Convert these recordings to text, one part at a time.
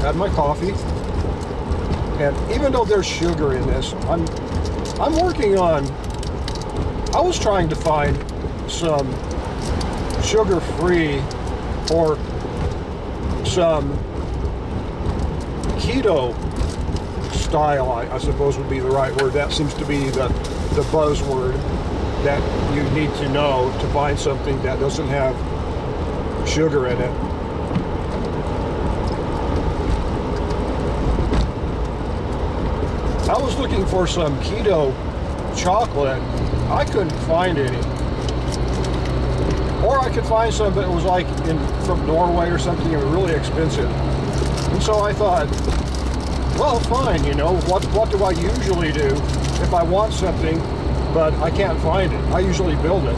had my coffee, and even though there's sugar in this, I'm working on, I was trying to find some sugar-free or some keto style, I suppose would be the right word. That seems to be the buzzword that you need to know to find something that doesn't have sugar in it. I was looking for some keto chocolate. I couldn't find any. Or I could find some that was like from Norway or something, and really expensive. And so I thought, well, fine, you know, what do I usually do if I want something but I can't find it? I usually build it.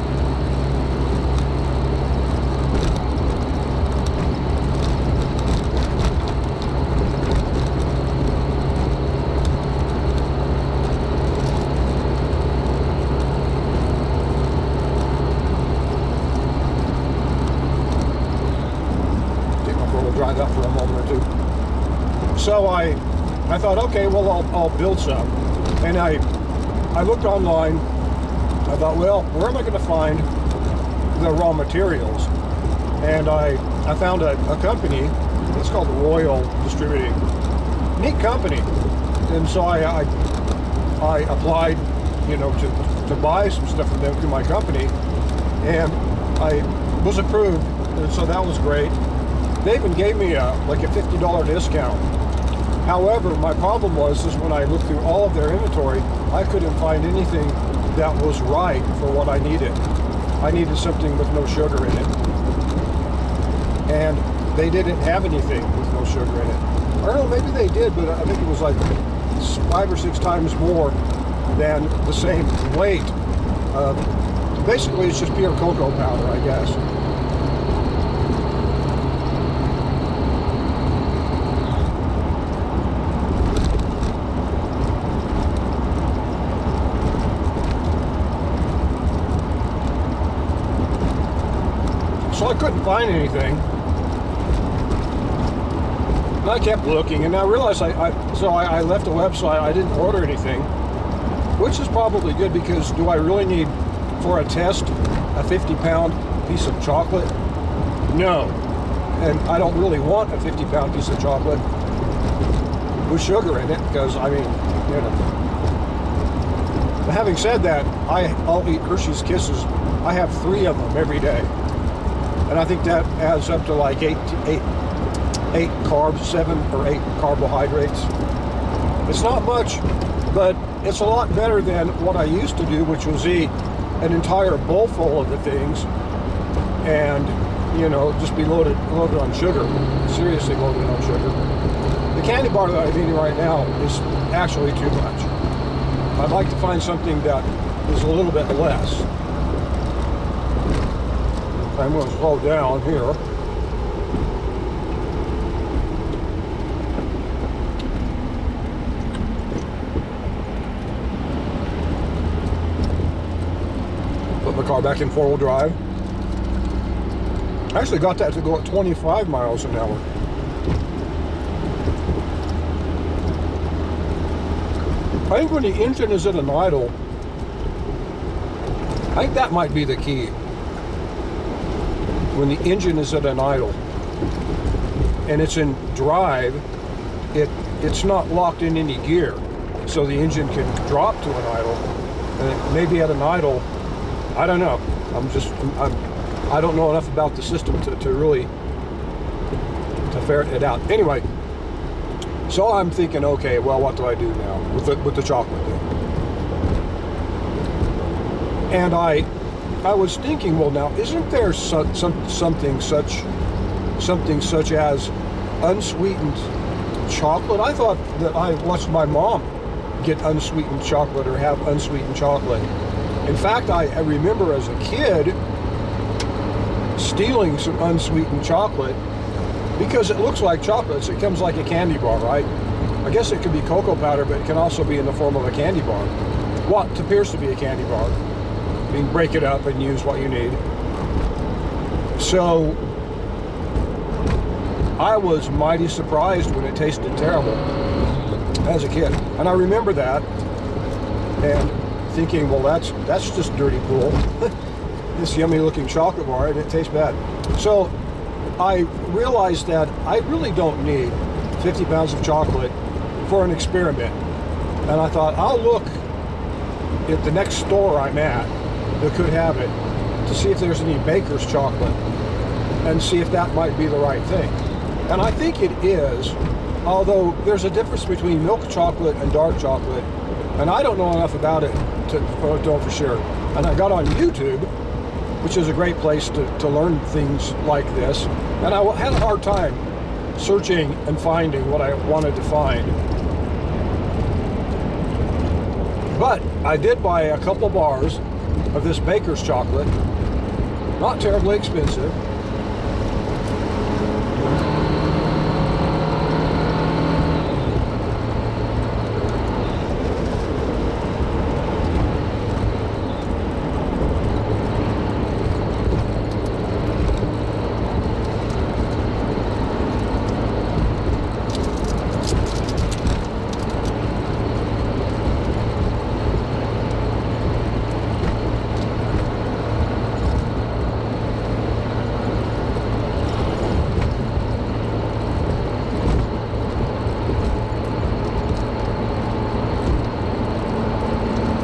Drive up for a moment or two. So I thought, okay, well, I'll build some. And I looked online. I thought, well, where am I going to find the raw materials? And I found a company. It's called Royal Distributing. Neat company. And so I applied, you know, to buy some stuff from them through my company, and I was approved. And so that was great. They even gave me like a $50 discount. However, my problem was when I looked through all of their inventory, I couldn't find anything that was right for what I needed. I needed something with no sugar in it. And they didn't have anything with no sugar in it. I don't know, maybe they did, but I think it was like 5 or 6 times more than the same weight. Basically, it's just pure cocoa powder, I guess. So I couldn't find anything. And I kept looking, and I realized I left the website. I didn't order anything, which is probably good, because do I really need, for a test, a 50-pound piece of chocolate? No. And I don't really want a 50-pound piece of chocolate with sugar in it, because, I mean, you know. But having said that, I'll eat Hershey's Kisses. I have 3 of them every day. And I think that adds up to like 8 carbs, 7 or 8 carbohydrates. It's not much, but it's a lot better than what I used to do, which was eat an entire bowl full of the things and, you know, just be loaded on sugar, seriously loaded on sugar. The candy bar that I'm eating right now is actually too much. I'd like to find something that is a little bit less. I'm going to slow down here. Put my car back in 4-wheel drive. I actually got that to go at 25 miles an hour. I think when the engine is at an idle, I think that might be the key. When the engine is at an idle and it's in drive, it's not locked in any gear, so the engine can drop to an idle. And it may be at an idle, I don't know. I don't know enough about the system to really ferret it out. Anyway, so I'm thinking, okay, well, what do I do now with the chocolate thing? And I was thinking, well, now, isn't there something such as unsweetened chocolate? I thought that I watched my mom get unsweetened chocolate or have unsweetened chocolate. In fact, I remember as a kid stealing some unsweetened chocolate because it looks like chocolate. So it comes like a candy bar, right? I guess it could be cocoa powder, but it can also be in the form of a candy bar. What appears to be a candy bar. You can break it up and use what you need. So I was mighty surprised when it tasted terrible as a kid. And I remember that and thinking, well, that's just dirty pool. This yummy looking chocolate bar, and it tastes bad. So I realized that I really don't need 50 pounds of chocolate for an experiment. And I thought, I'll look at the next store I'm at that could have it to see if there's any baker's chocolate and see if that might be the right thing. And I think it is, although there's a difference between milk chocolate and dark chocolate, and I don't know enough about it to know for sure. And I got on YouTube, which is a great place to learn things like this, and I had a hard time searching and finding what I wanted to find. But I did buy a couple bars of this baker's chocolate, not terribly expensive.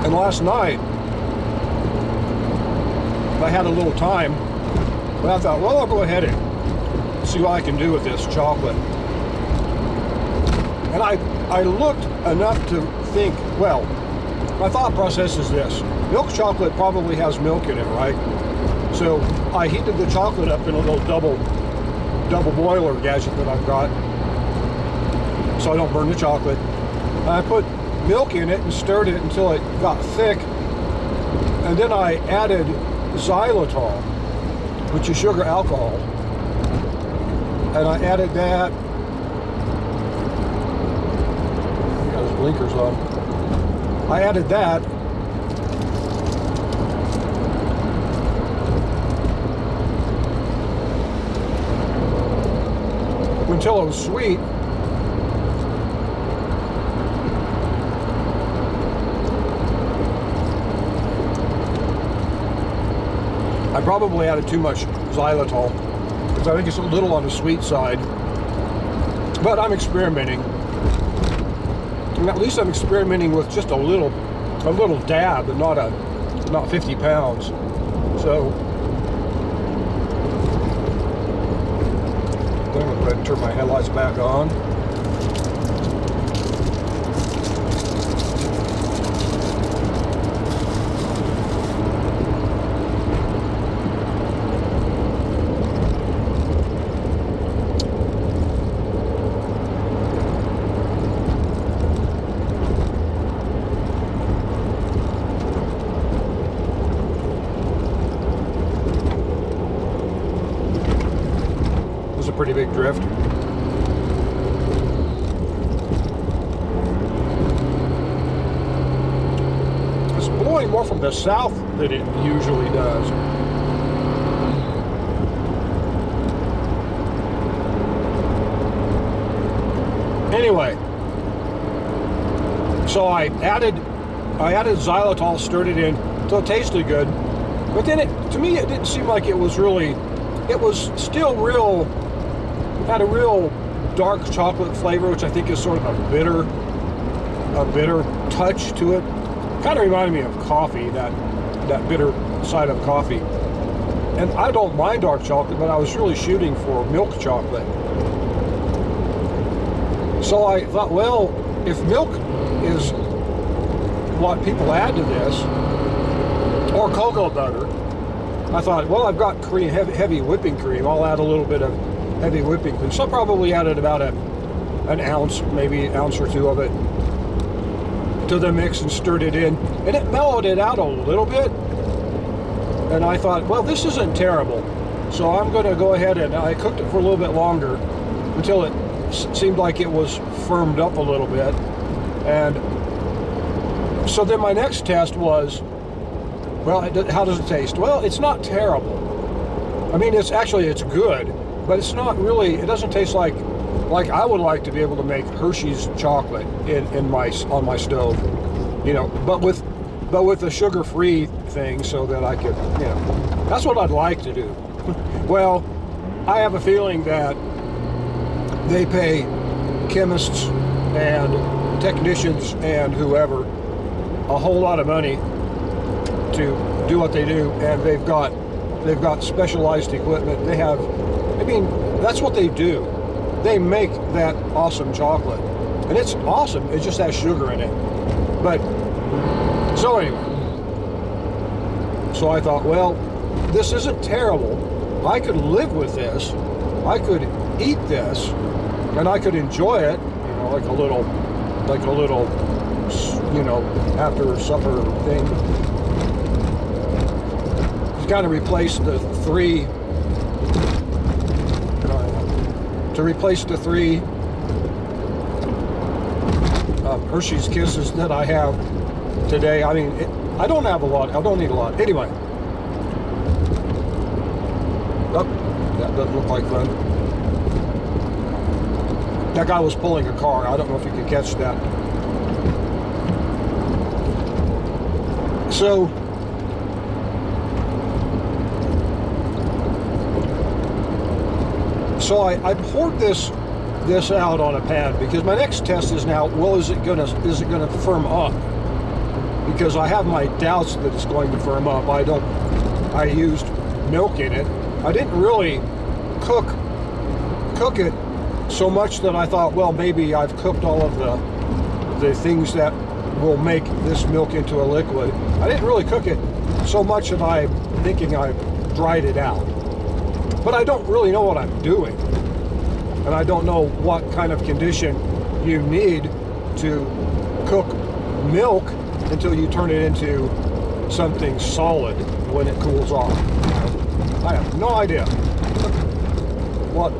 And last night, I had a little time, but I thought, well, I'll go ahead and see what I can do with this chocolate. And I looked enough to think, well, my thought process is this. Milk chocolate probably has milk in it, right? So I heated the chocolate up in a little double boiler gadget that I've got, so I don't burn the chocolate. And I put milk in it and stirred it until it got thick, and then I added xylitol, which is sugar alcohol, and I added that. Got his blinkers on. I added that, until it was sweet. I probably added too much xylitol because I think it's a little on the sweet side, but I'm experimenting, and at least I'm experimenting with just a little dab, and not 50 pounds. So I'm going to go ahead and turn my headlights back on. Pretty big drift. It's blowing more from the south than it usually does. Anyway, so I added xylitol, stirred it in so it tasted good, but then to me it didn't seem like it was really. It was still real. Had a real dark chocolate flavor, which I think is sort of a bitter touch to it. Kind of reminded me of coffee, that bitter side of coffee. And I don't mind dark chocolate, but I was really shooting for milk chocolate. So I thought, well, if milk is what people add to this, or cocoa butter, I thought, well, I've got cream, heavy whipping cream. I'll add a little bit of heavy whipping cream. So I probably added about an ounce, maybe an ounce or two of it to the mix and stirred it in. And it mellowed it out a little bit. And I thought, well, this isn't terrible. So I'm going to go ahead and I cooked it for a little bit longer until it seemed like it was firmed up a little bit. And so then my next test was, well, how does it taste? Well, it's not terrible. I mean, it's good. but it's not really. It doesn't taste like I would like to be able to make Hershey's chocolate on my stove, you know, but with a sugar-free thing, so that I could, you know, that's what I'd like to do. Well, I have a feeling that they pay chemists and technicians and whoever a whole lot of money to do what they do, and they've got specialized equipment. They have, I mean, that's what they do. They make that awesome chocolate, and it's awesome. It just has sugar in it. But so anyway, so I thought, well, this isn't terrible. I could live with this. I could eat this, and I could enjoy it, you know, like a little, you know, after supper thing. To kind of replace the three Hershey's Kisses that I have today. I mean, I don't have a lot. I don't need a lot. Anyway. Oh, that doesn't look like fun. That guy was pulling a car. I don't know if you could catch that. So I poured this out on a pan, because my next test is now, well, is it gonna firm up? Because I have my doubts that it's going to firm up. I used milk in it. I didn't really cook it so much that I thought, well, maybe I've cooked all of the things that will make this milk into a liquid. I didn't really cook it so much that I'm thinking I've dried it out. But I don't really know what I'm doing. And I don't know what kind of condition you need to cook milk until you turn it into something solid when it cools off. I have no idea what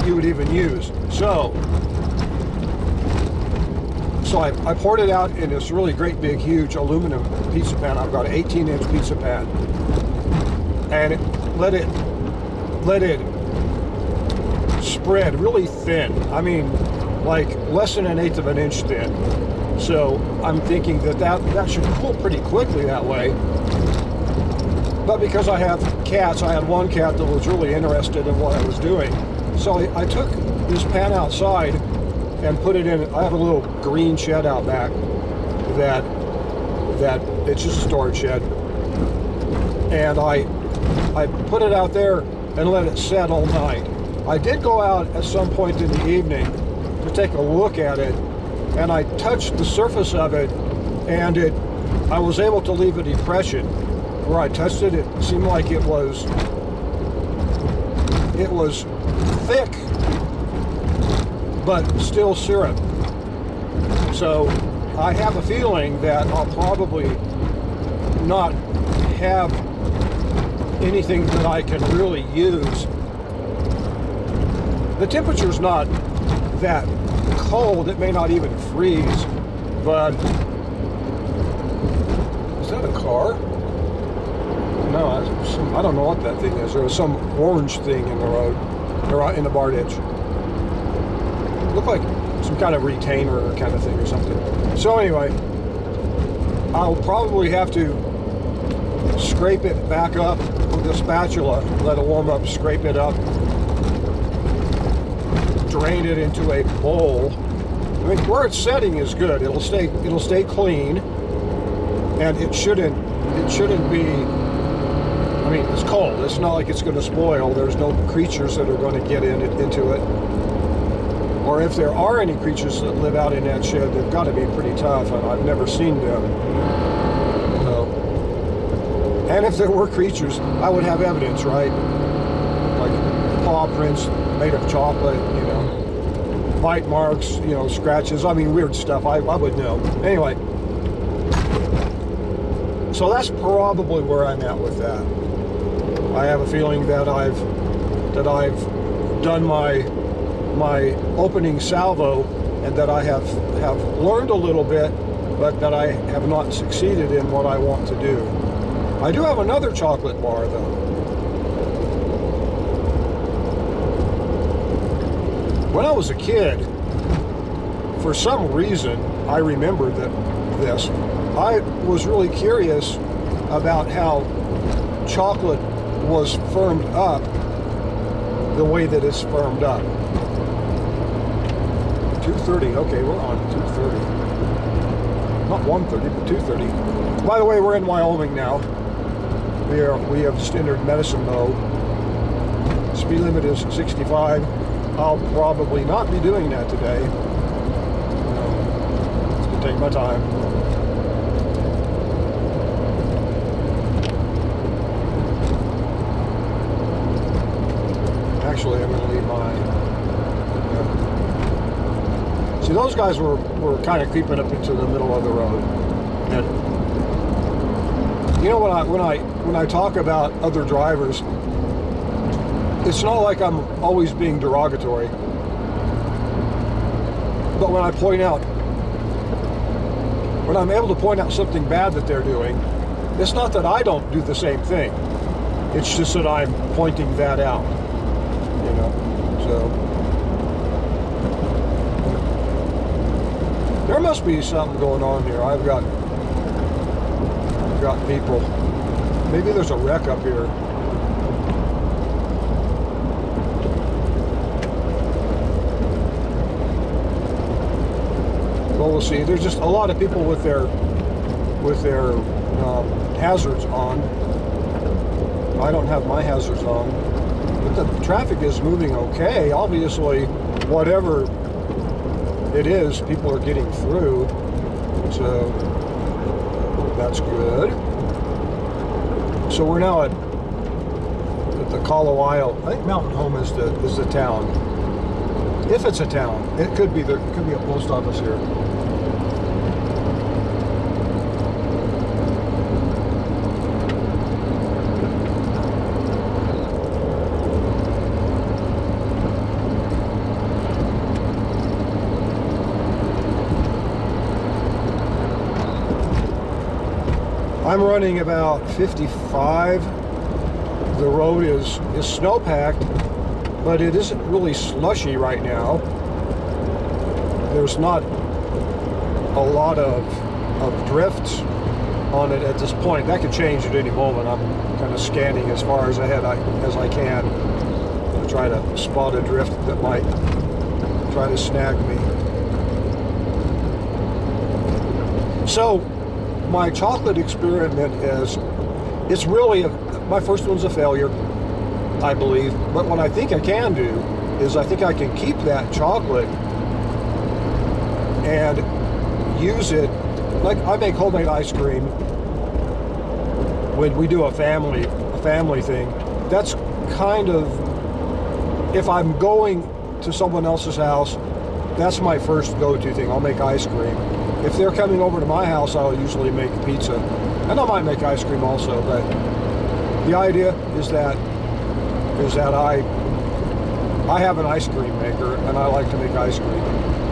you would even use. So I poured it out in this really great big huge aluminum pizza pan. I've got an 18-inch pizza pan, and let it spread really thin. I mean, like less than 1/8 of an inch thin. So I'm thinking that should cool pretty quickly that way. But because I have cats, I had one cat that was really interested in what I was doing. So I took this pan outside and put it in. I have a little green shed out back that it's just a storage shed. And I put it out there and let it set all night. I did go out at some point in the evening to take a look at it, and I touched the surface of it, and I was able to leave a depression where I touched it. It seemed like it was thick, but still syrup. So I have a feeling that I'll probably not have anything that I can really use. The temperature's not that cold. It may not even freeze, but is that a car? No, I don't know what that thing is. There was some orange thing in the road, or in the bar ditch. It looked like some kind of retainer kind of thing or something. So anyway, I'll probably have to scrape it back up with a spatula, let it warm up, scrape it up, drain it into a bowl. I mean, where it's setting is good. It'll stay clean, and it shouldn't be. I mean, it's cold. It's not like it's going to spoil. There's no creatures that are going to get into it. Or if there are any creatures that live out in that shed, they've got to be pretty tough, and I've never seen them. So, and if there were creatures, I would have evidence, right? Like paw prints made of chocolate, you know, bite marks, you know, scratches. I mean, weird stuff. I would know. Anyway, so that's probably where I'm at with that. I have a feeling that I've done my opening salvo, and that I have learned a little bit, but that I have not succeeded in what I want to do. I do have another chocolate bar though. When I was a kid, for some reason, I remember this. I was really curious about how chocolate was firmed up the way that it's firmed up. 2:30. Okay, we're on 2:30. Not 1:30, but 2:30. By the way, we're in Wyoming now. We have just entered Medicine Bow. Speed limit is 65. I'll probably not be doing that today. It's gonna take my time. Actually, I'm going to leave my... See, those guys were kind of creeping up into the middle of the road. And you know, when I talk about other drivers, it's not like I'm always being derogatory. But when I point out, when I'm able to point out something bad that they're doing, it's not that I don't do the same thing. It's just that I'm pointing that out. You know, so there must be something going on here. I've got people. Maybe there's a wreck up here. Well, we'll see. There's just a lot of people with their hazards on. I don't have my hazards on. But the traffic is moving okay. Obviously, whatever it is, people are getting through. So that's good. So we're now at the Colorado. I think Mountain Home is the town. If it's a town, it could be a post office here. I'm running about 55. The road is snow-packed, but it isn't really slushy right now. There's not a lot of drifts on it at this point. That could change at any moment. I'm kind of scanning as far as ahead as I can to try to spot a drift that might try to snag me. So my chocolate experiment it's really my first one's a failure, I believe. But what I think I can do is I think I can keep that chocolate and use it, like I make homemade ice cream when we do a family thing. That's kind of, if I'm going to someone else's house, that's my first go-to thing. I'll make ice cream. If they're coming over to my house, I'll usually make pizza. And I might make ice cream also, but the idea is that I have an ice cream maker and I like to make ice cream.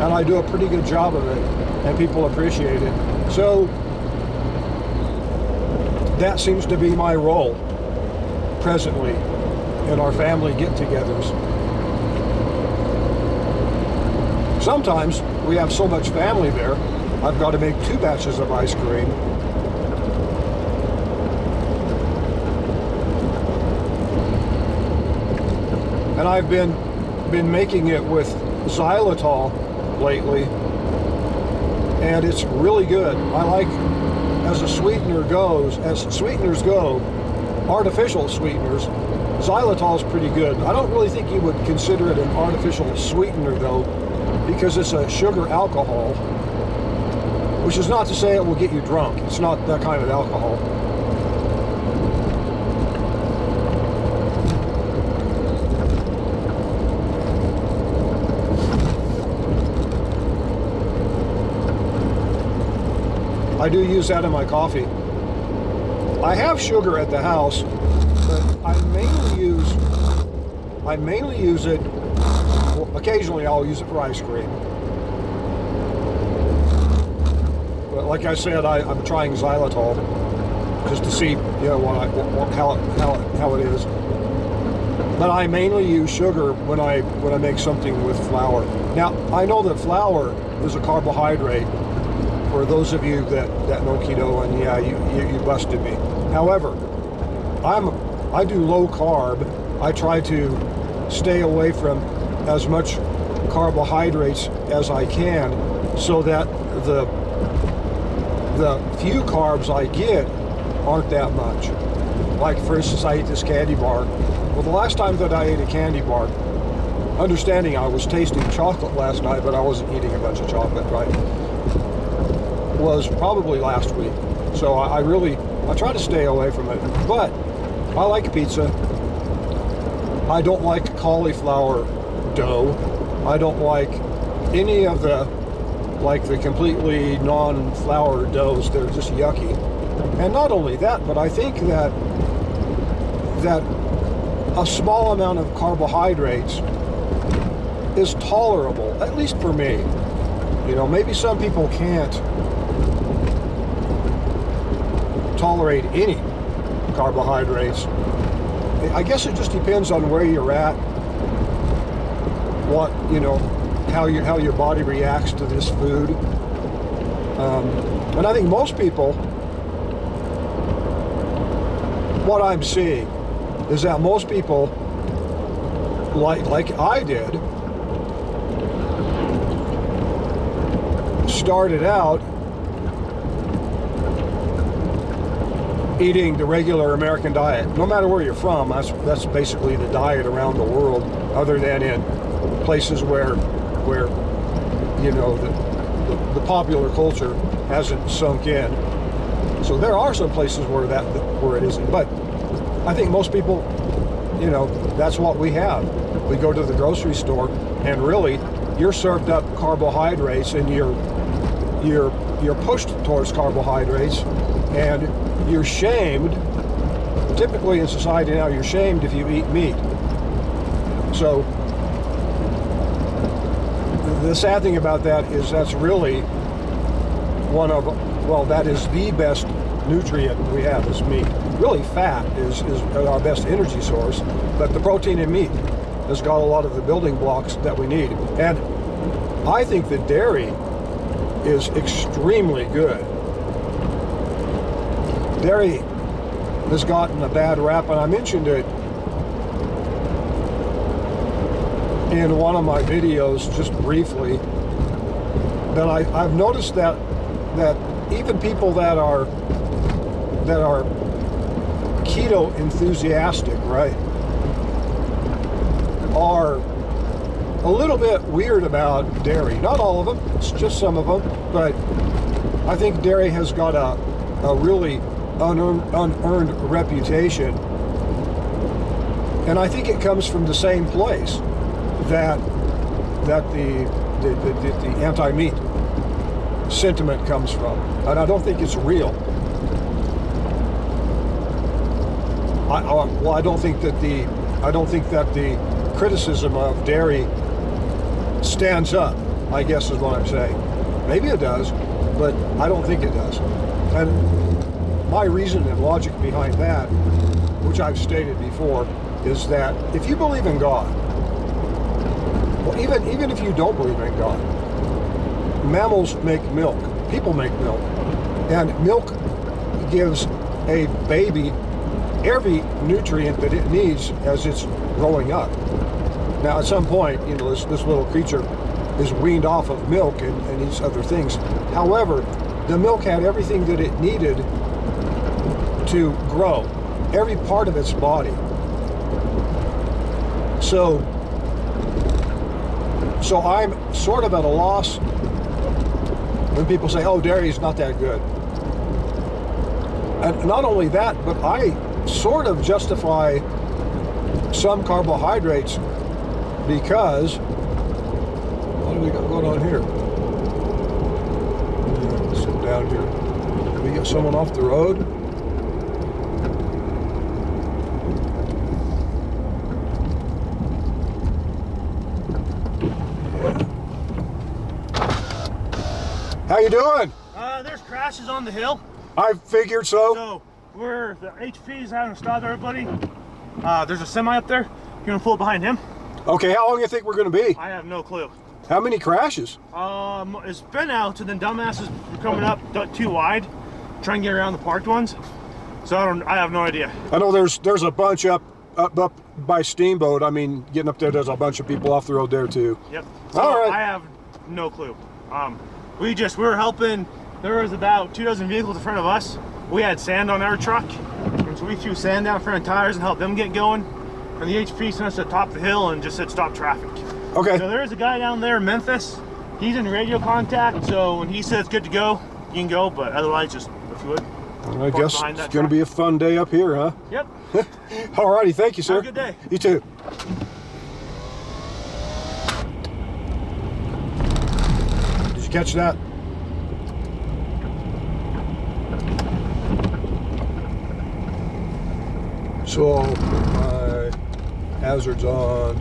And I do a pretty good job of it and people appreciate it. So that seems to be my role presently in our family get-togethers. Sometimes we have so much family there, I've got to make 2 batches of ice cream. And I've been making it with xylitol lately, and it's really good. I like, as sweeteners go, artificial sweeteners, xylitol is pretty good. I don't really think you would consider it an artificial sweetener though, because it's a sugar alcohol, which is not to say it will get you drunk. It's not that kind of alcohol. I do use that in my coffee. I have sugar at the house, but I mainly use it, well, occasionally I'll use it for ice cream. But like I said, I'm trying xylitol just to see, you know, how it is. But I mainly use sugar when I make something with flour. Now, I know that flour is a carbohydrate. For those of you that know keto, and yeah, you busted me. However, I do low carb. I try to stay away from as much carbohydrates as I can, so that the few carbs I get aren't that much. Like, for instance, I ate this candy bar. Well, the last time that I ate a candy bar, understanding I was tasting chocolate last night, but I wasn't eating a bunch of chocolate, right, was probably last week. So I try to stay away from it. But I like pizza. I don't like cauliflower dough. I don't like any of the completely non-flour doughs. They're just yucky. And not only that, but I think that a small amount of carbohydrates is tolerable, at least for me. You know, maybe some people can't tolerate any carbohydrates. I guess it just depends on where you're at, what, you know, how your body reacts to this food. And I think most people, what I'm seeing is that most people, like I did, started out eating the regular American diet. No matter where you're from, that's basically the diet around the world, other than in places where you know the popular culture hasn't sunk in. So there are some places where it isn't, but I think most people, you know, that's what we have. We go to the grocery store, and really, you're served up carbohydrates, and you're pushed towards carbohydrates, and you're shamed. Typically in society now, you're shamed if you eat meat. So the sad thing about that is that's really that is the best nutrient we have, is meat. Really, fat is our best energy source, but the protein in meat has got a lot of the building blocks that we need. And I think that dairy is extremely good. Dairy has gotten a bad rap, and I mentioned it in one of my videos just briefly, that I've noticed that even people that are keto enthusiastic, right, are a little bit weird about dairy. Not all of them, it's just some of them, but I think dairy has got a really unearned reputation, and I think it comes from the same place that the anti-meat sentiment comes from, and I don't think it's real. I don't think that the criticism of dairy stands up, I guess is what I'm saying. Maybe it does, but I don't think it does. And my reason and logic behind that, which I've stated before, is that if you believe in God, well, even if you don't believe in God, mammals make milk, people make milk, and milk gives a baby every nutrient that it needs as it's growing up. Now, at some point, you know, this little creature is weaned off of milk and eats other things. However, the milk had everything that it needed to grow, every part of its body. So I'm sort of at a loss when people say, oh, dairy is not that good. And not only that, but I sort of justify some carbohydrates, because what do we got going on here? Yeah, sit down here. Can we get someone off the road? How you doing? There's crashes on the hill. I figured so. So the HP is having to stop everybody. There's a semi up there. You gonna pull it behind him? Okay, how long do you think we're going to be? I have no clue. How many crashes? It's been out, and then dumbasses were coming up too wide, trying to get around the parked ones. So I have no idea. I know there's a bunch up by Steamboat. I mean, getting up there's a bunch of people off the road there too. Yep. So all right. I have no clue. We were helping. There was about 24 vehicles in front of us. We had sand on our truck, and so we threw sand down in front of tires and helped them get going. And the HP sent us to the top of the hill and just said stop traffic. Okay. So there is a guy down there in Memphis. He's in radio contact, so when he says good to go, you can go, but otherwise just, if you would. I guess it's going to be a fun day up here, huh? Yep. Alrighty, thank you, sir. Have a good day. You too. Did you catch that? So, my hazards on.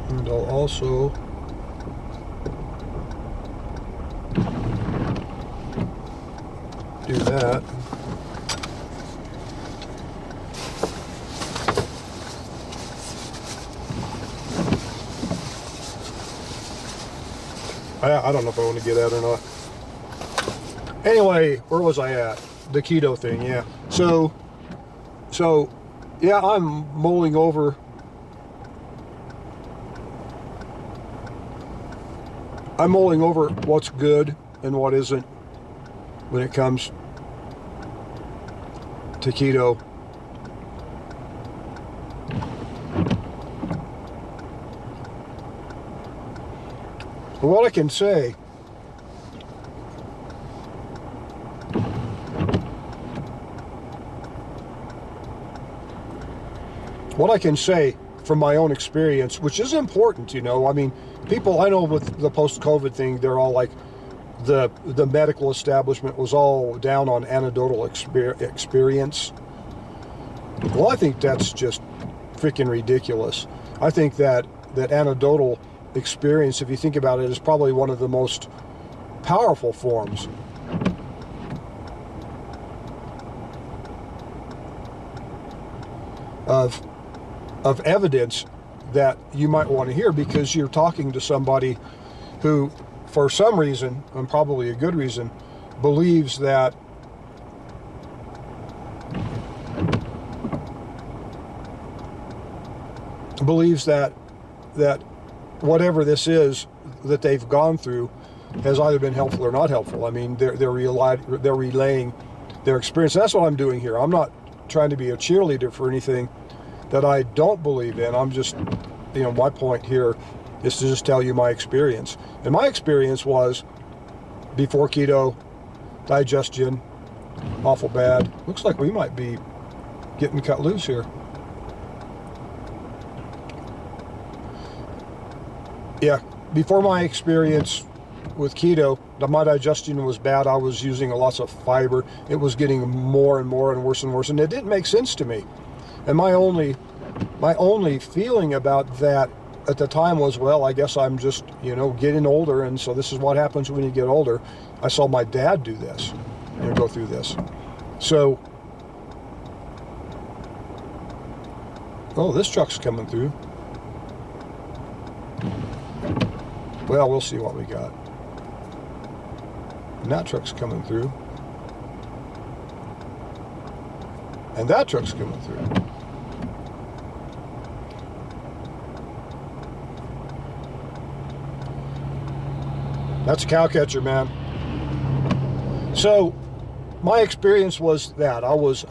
And I'll also do that. I don't know if I want to get at it or not. Anyway, where was I at? The keto thing, yeah. So yeah, I'm mulling over what's good and what isn't when it comes to keto. What I can say from my own experience, which is important, you know, I mean, people I know with the post-COVID thing, they're all like, the medical establishment was all down on anecdotal experience. Well, I think that's just freaking ridiculous. I think that anecdotal experience, if you think about it, is probably one of the most powerful forms of evidence that you might want to hear, because you're talking to somebody who, for some reason, and probably a good reason, believes that whatever this is that they've gone through has either been helpful or not helpful. I mean, they're relaying their experience. That's what I'm doing here. I'm not trying to be a cheerleader for anything that I don't believe in. I'm just, you know, my point here is to just tell you my experience. And my experience was, before keto, digestion, awful bad. Looks like we might be getting cut loose here. Yeah, before my experience with keto, my digestion was bad. I was using lots of fiber. It was getting more and more and worse, and it didn't make sense to me. And my only feeling about that at the time was, well, I guess I'm just, you know, getting older, and so this is what happens when you get older. I saw my dad do this, you know, go through this. So, oh, this truck's coming through. Well, we'll see what we got. And that truck's coming through. And that truck's coming through. That's a cow catcher, man. So my experience was that I was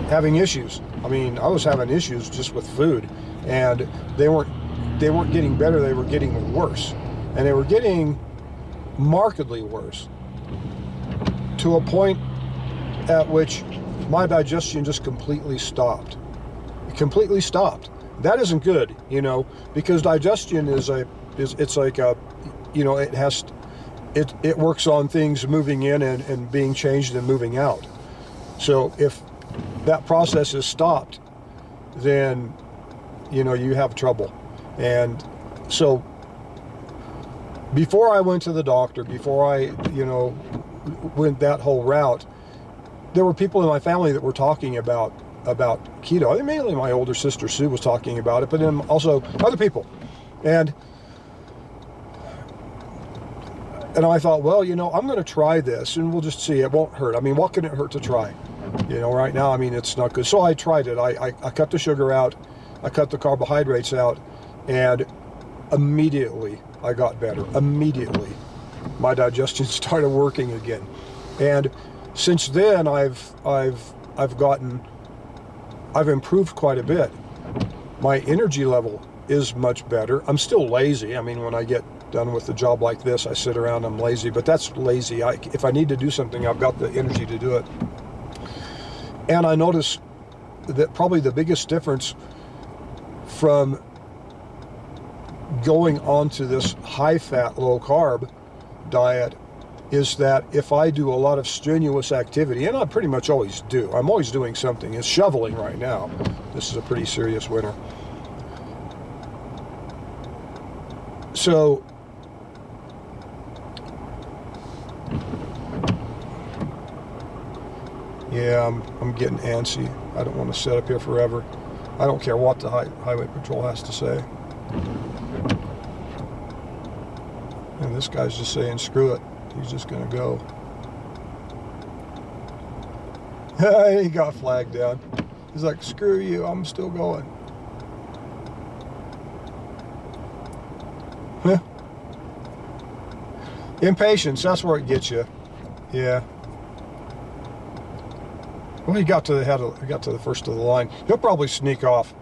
having issues. I mean, I was having issues just with food, and they weren't getting better, they were getting worse. And they were getting markedly worse, to a point at which my digestion just completely stopped. It completely stopped. That isn't good, you know, because digestion it's like a, you know, it works on things moving in and being changed and moving out. So if that process is stopped, then, you know, you have trouble. And so before I went to the doctor, before I, you know, went that whole route, there were people in my family that were talking about keto. I think mainly my older sister Sue was talking about it, but then also other people. And I thought, well, you know, I'm going to try this and we'll just see. It won't hurt. I mean, what can it hurt to try? You know, right now, I mean, it's not good. So I tried it. I cut the sugar out. I cut the carbohydrates out, and immediately I got better. Immediately my digestion started working again. And since then I've improved quite a bit. My energy level is much better. I'm still lazy. I mean, when I get done with a job like this, I sit around, I'm lazy, but that's lazy. If I need to do something, I've got the energy to do it. And I notice that probably the biggest difference from going onto this high-fat, low-carb diet is that if I do a lot of strenuous activity, and I pretty much always do, I'm always doing something. It's shoveling right now. This is a pretty serious winter. So yeah, I'm getting antsy. I don't want to sit up here forever. I don't care what the highway patrol has to say. And this guy's just saying, screw it. He's just going to go. He got flagged down. He's like, screw you, I'm still going. Impatience, that's where it gets you. Yeah. Well, he got to the first of the line. He'll probably sneak off.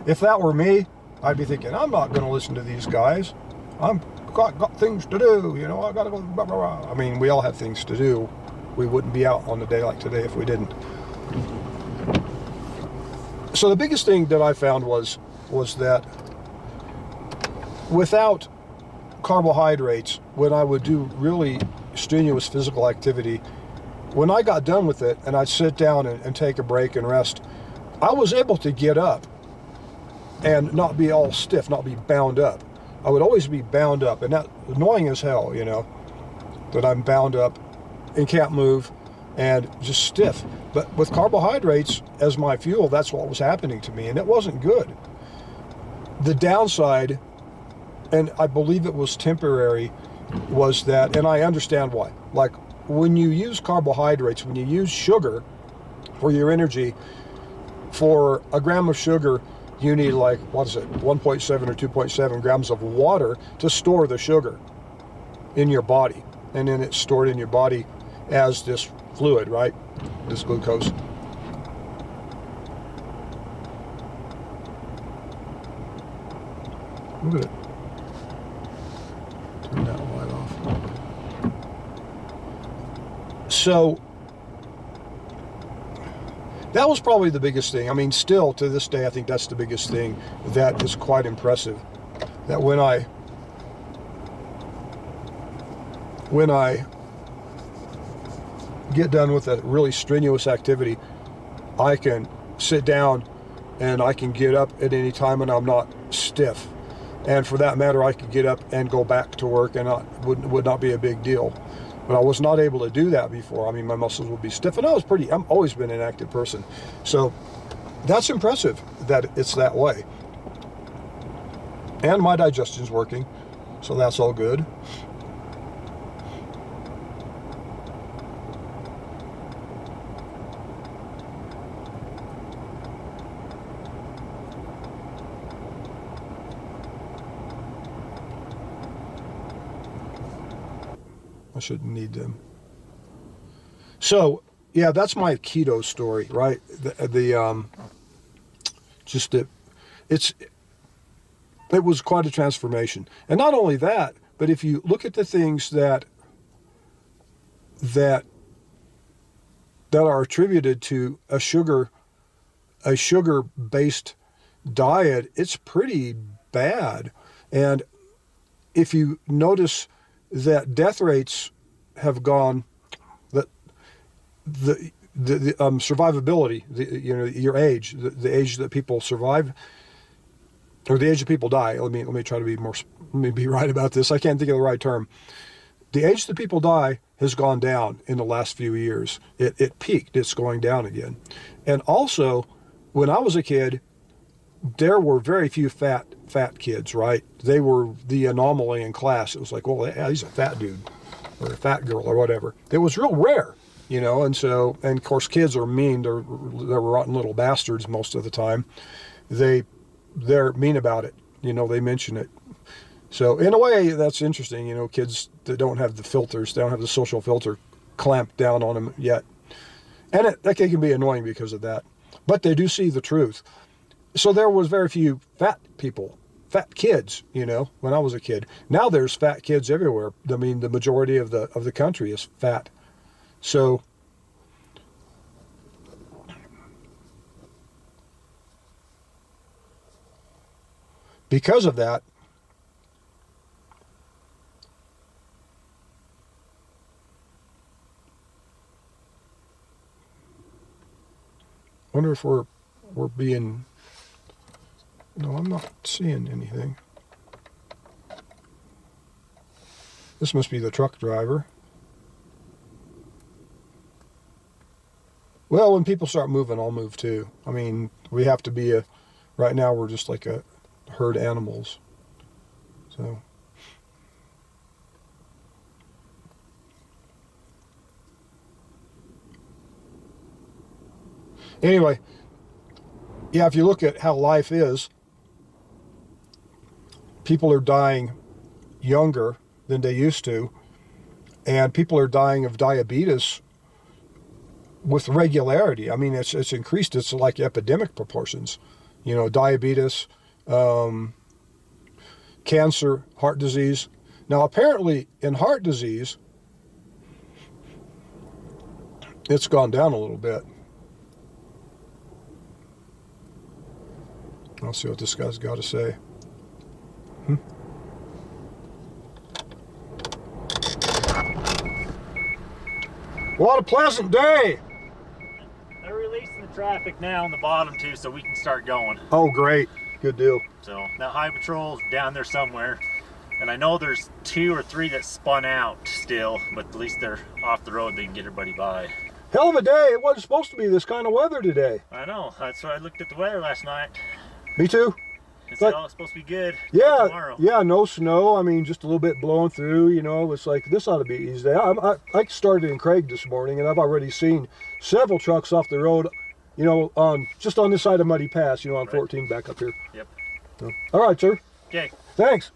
If that were me, I'd be thinking, I'm not going to listen to these guys. I'm got things to do, you know, I got to go, blah, blah, blah. I mean, we all have things to do. We wouldn't be out on a day like today if we didn't. So the biggest thing that I found was that without carbohydrates, when I would do really strenuous physical activity, when I got done with it and I'd sit down and take a break and rest, I was able to get up and not be all stiff, not be bound up. I would always be bound up, and that's annoying as hell, you know, that I'm bound up and can't move and just stiff. But with carbohydrates as my fuel, that's what was happening to me, and it wasn't good. The downside, and I believe it was temporary, was that, and I understand why, like when you use carbohydrates, when you use sugar for your energy, for a gram of sugar, you need like, 1.7 or 2.7 grams of water to store the sugar in your body. And then it's stored in your body as this fluid, right? This glucose. Look at it. Turn that light off. So that was probably the biggest thing. I mean, still to this day, I think that's the biggest thing that is quite impressive. That when I get done with a really strenuous activity, I can sit down and I can get up at any time and I'm not stiff. And for that matter, I could get up and go back to work and would not be a big deal. But I was not able to do that before. I mean, my muscles would be stiff, and I've always been an active person. So that's impressive that it's that way. And my digestion's working, so that's all good. I shouldn't need them. So, yeah, that's my keto story, right? It was quite a transformation. And not only that, but if you look at the things that are attributed to a sugar-based diet, it's pretty bad. And if you notice that death rates have gone, that the survivability, your age, the age that people survive, or the age that people die. Let me try to be more. Let me be right about this. I can't think of the right term. The age that people die has gone down in the last few years. It peaked. It's going down again. And also, when I was a kid, there were very few fat kids, right? They were the anomaly in class. It was like, well, yeah, he's a fat dude or a fat girl or whatever. It was real rare, and so, and of course, kids are mean. They're rotten little bastards most of the time. They're mean about it. They mention it. So in a way, that's interesting. Kids that don't have the filters, they don't have the social filter clamped down on them yet. And that can be annoying because of that. But they do see the truth. So there was very few fat people, fat kids, when I was a kid. Now there's fat kids everywhere. I mean, the majority of the country is fat. So because of that, I wonder if we're being. No, I'm not seeing anything. This must be the truck driver. Well, when people start moving, I'll move too. I mean, we have to be right now we're just like a herd animals. So. Anyway, yeah, if you look at how life is, people are dying younger than they used to, and people are dying of diabetes with regularity. I mean, it's increased. It's like epidemic proportions. Diabetes, cancer, heart disease. Now, apparently, in heart disease, it's gone down a little bit. I'll see what this guy's got to say. What a pleasant day! They're releasing the traffic now on the bottom too, so we can start going. Oh, great. Good deal. So now High Patrol's down there somewhere. And I know there's 2 or 3 that spun out still, but at least they're off the road, they can get everybody by. Hell of a day. It wasn't supposed to be this kind of weather today. I know. That's why I looked at the weather last night. Me too. It said, it's supposed to be good. Yeah, tomorrow. yeah, no snow. I mean, just a little bit blowing through, It's like, this ought to be easy. I started in Craig this morning, and I've already seen several trucks off the road, just on this side of Muddy Pass, on right. 14 back up here. Yep. So, all right, sir. Okay. Thanks.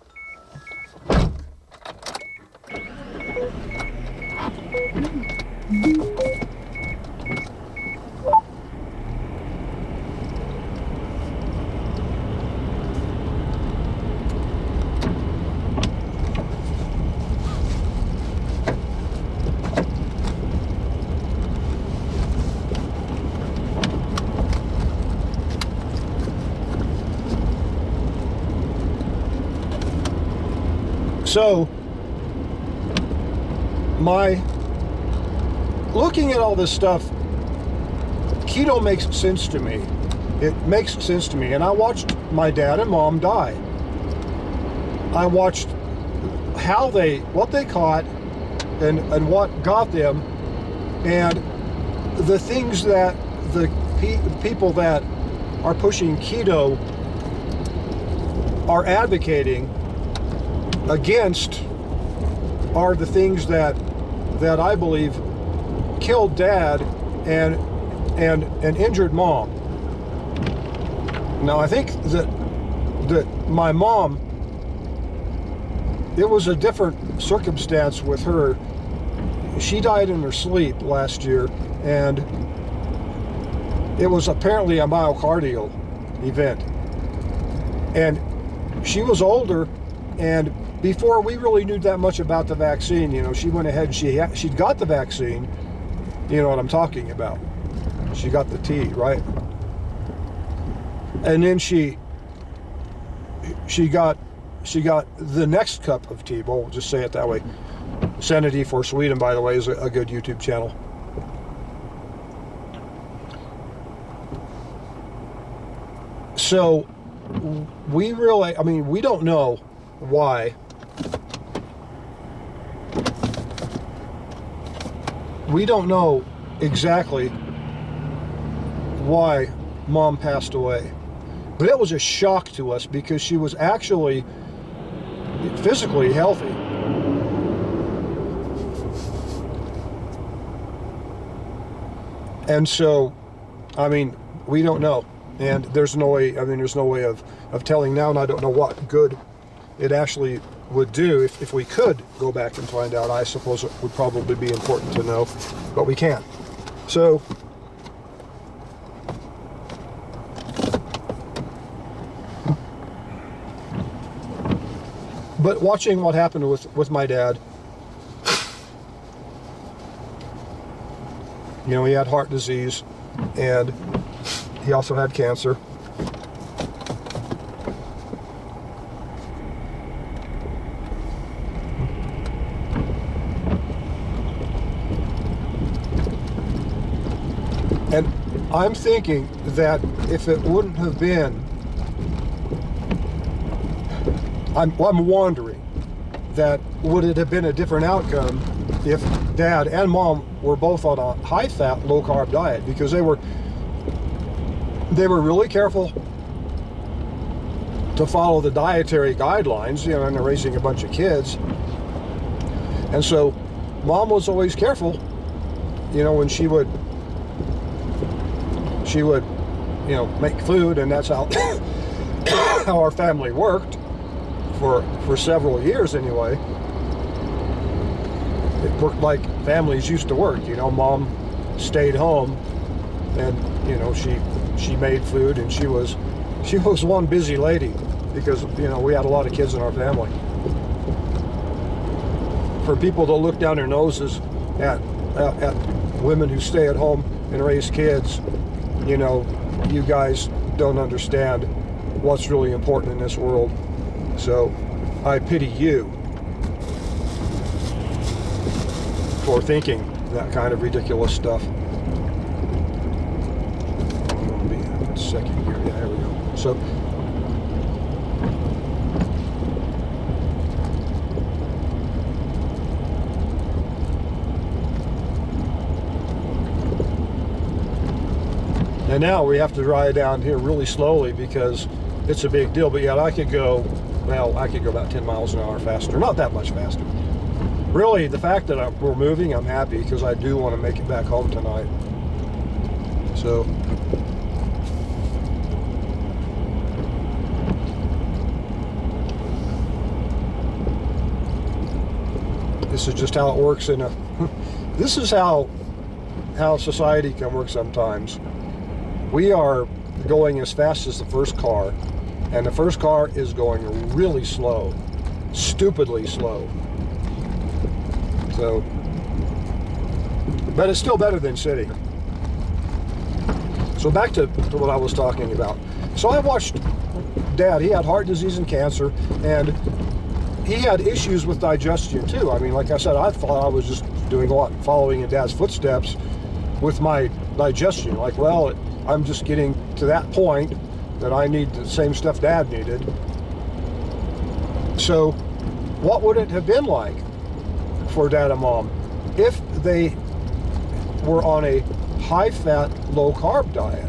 So, looking at all this stuff, keto makes sense to me. It makes sense to me. And I watched my dad and mom die. I watched what they caught and what got them, and the things that the people that are pushing keto are advocating against are the things that I believe killed dad and injured mom. Now I think that my mom, it was a different circumstance with her. She died in her sleep last year, and it was apparently a myocardial event. And she was older, and before we really knew that much about the vaccine, she went ahead and she'd got the vaccine. You know what I'm talking about. She got the T, right? And then she she got the next cup of tea. We'll just say it that way. Sanity for Sweden, by the way, is a good YouTube channel. So we really, I mean, we don't know why. We don't know exactly why Mom passed away. But it was a shock to us because she was actually physically healthy. And so, I mean, we don't know. And there's no way, I mean, there's no way of telling now, and I don't know what good it actually would do if we could go back and find out. I suppose it would probably be important to know, but we can't. So, but watching what happened with my dad, you know, he had heart disease and he also had cancer. And I'm thinking that if it wouldn't have been, I'm wondering that would it have been a different outcome if Dad and Mom were both on a high-fat, low-carb diet, because they were really careful to follow the dietary guidelines, you know, and they're raising a bunch of kids. And so Mom was always careful, you know, when she would, you know, make food, and that's how how our family worked for several years anyway. It worked like families used to work, you know. Mom stayed home and, you know, she made food, and she was one busy lady because, you know, we had a lot of kids in our family. For people to look down their noses at women who stay at home and raise kids, you know, you guys don't understand what's really important in this world. So I pity you for thinking that kind of ridiculous stuff. Second gear, yeah, there we go. So, and now we have to drive down here really slowly because it's a big deal. But yet I could go about 10 miles an hour faster, not that much faster. Really, the fact that we're moving, I'm happy because I do want to make it back home tonight. So. This is just how it works this is how society can work sometimes. We are going as fast as the first car, and the first car is going really slow, stupidly slow. So, but it's still better than sitting. So back to what I was talking about. So I watched Dad. He had heart disease and cancer, and he had issues with digestion too. I mean, like I said, I thought I was just doing what? Following in Dad's footsteps with my digestion. Like, well, I'm just getting to that point that I need the same stuff Dad needed. So what would it have been like for Dad and Mom if they were on a high-fat, low-carb diet?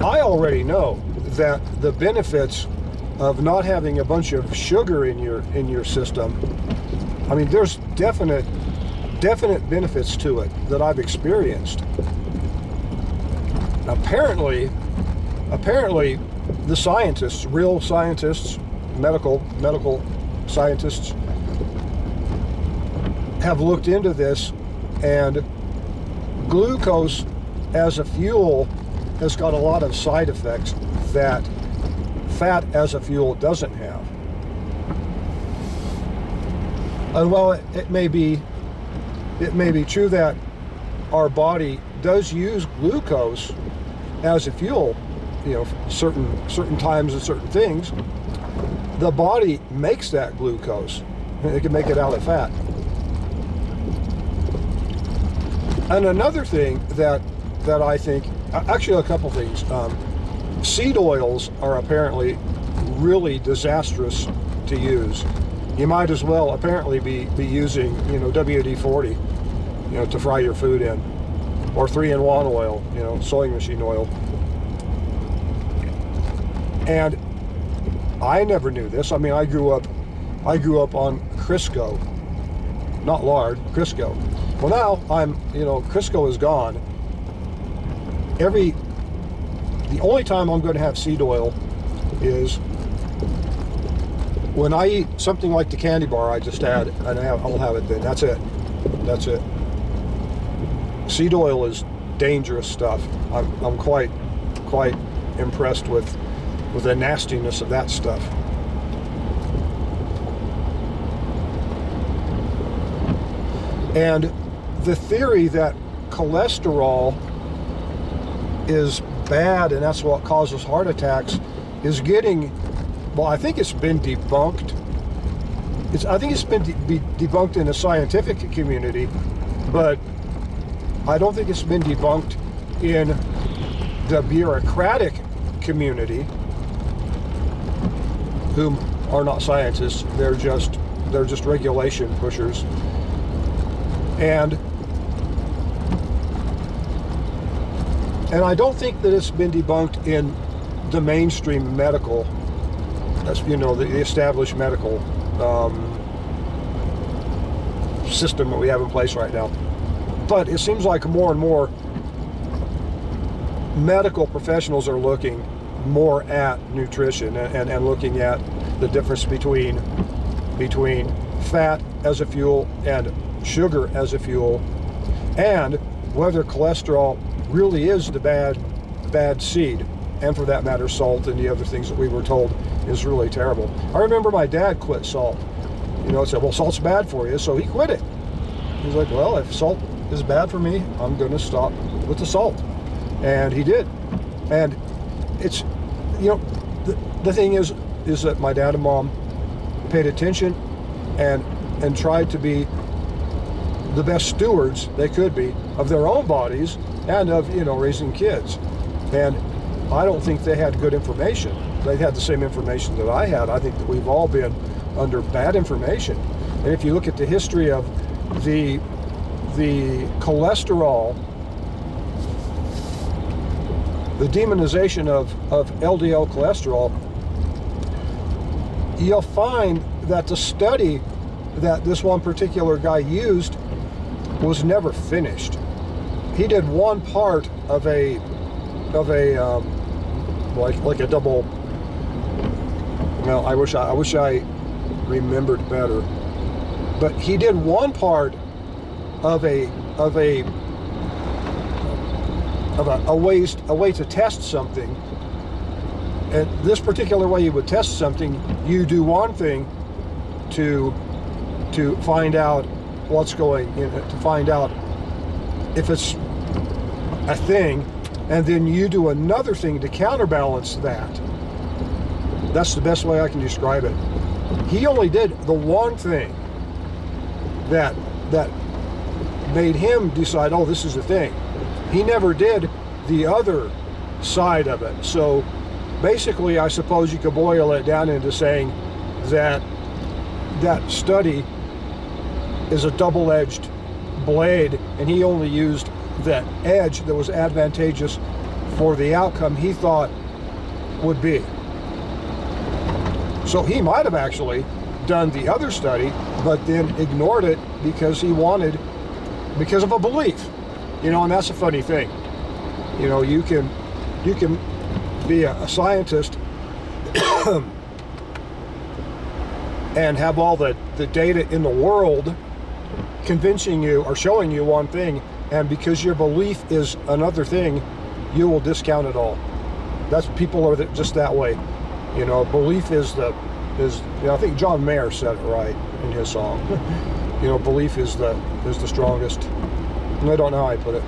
I already know that the benefits of not having a bunch of sugar in your system, I mean, there's definite benefits to it that I've experienced. Apparently the scientists, real scientists, medical scientists, have looked into this, and glucose as a fuel has got a lot of side effects that fat as a fuel doesn't have. And while it may be true that our body does use glucose as a fuel, certain times and certain things, the body makes that glucose. It can make it out of fat. And another thing that I think, actually a couple things, seed oils are apparently really disastrous to use. You might as well apparently be using, WD-40, to fry your food in, or 3-in-1 oil, sewing machine oil. And I never knew this. I mean, I grew up on Crisco, not lard, Crisco. Well, now Crisco is gone. The only time I'm going to have seed oil is when I eat something like the candy bar I just had, and I'll have it then. That's it. Seed oil is dangerous stuff. I'm quite impressed with the nastiness of that stuff. And the theory that cholesterol is bad and that's what causes heart attacks is getting, well, I think it's been debunked. I think it's been debunked in the scientific community, but I don't think it's been debunked in the bureaucratic community, whom are not scientists. They're just regulation pushers. And I don't think that it's been debunked in the mainstream medical, that's, the established medical system that we have in place right now. But it seems like more and more medical professionals are looking more at nutrition and looking at the difference between fat as a fuel and sugar as a fuel, and whether cholesterol really is the bad seed, and for that matter salt and the other things that we were told is really terrible. I remember my dad quit salt. Said, well, salt's bad for you, so he quit it. He's like, well, if salt is bad for me, I'm going to stop with the salt. And he did. And it's, the thing is that my dad and mom paid attention and tried to be the best stewards they could be of their own bodies and of, raising kids. And I don't think they had good information. They had the same information that I had. I think that we've all been under bad information. And if you look at the history of the cholesterol, the demonization of LDL cholesterol, you'll find that the study that this one particular guy used was never finished. He did one part of a like a double. Well, I wish I remembered better. But he did one part of a way to test something. And this particular way you would test something, you do one thing to find out what's going, to find out if it's a thing, and then you do another thing to counterbalance that. That's the best way I can describe it. He only did the one thing that made him decide, oh, this is a thing. He never did the other side of it. So basically, I suppose you could boil it down into saying that study is a double-edged blade, and he only used the edge that was advantageous for the outcome he thought would be. So he might have actually done the other study, but then ignored it because of a belief. And that's a funny thing. You can be a scientist and have all the data in the world convincing you or showing you one thing, and because your belief is another thing, you will discount it all. People are just that way. Belief is I think John Mayer said it right in his song. Belief is the strongest. I don't know how I put it.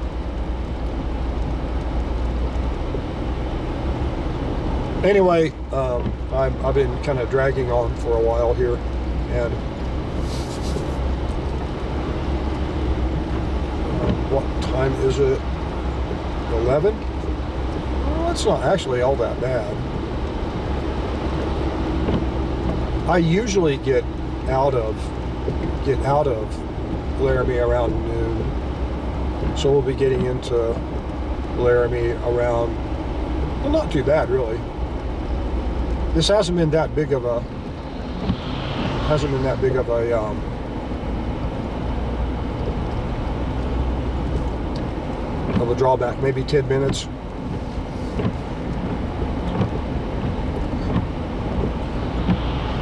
Anyway, I've been kind of dragging on for a while here, and what time is it? 11? Well, it's not actually all that bad. I usually get out of Laramie around noon, so we'll be getting into Laramie around, well, not too bad really. This hasn't been that big of a drawback. Maybe 10 minutes.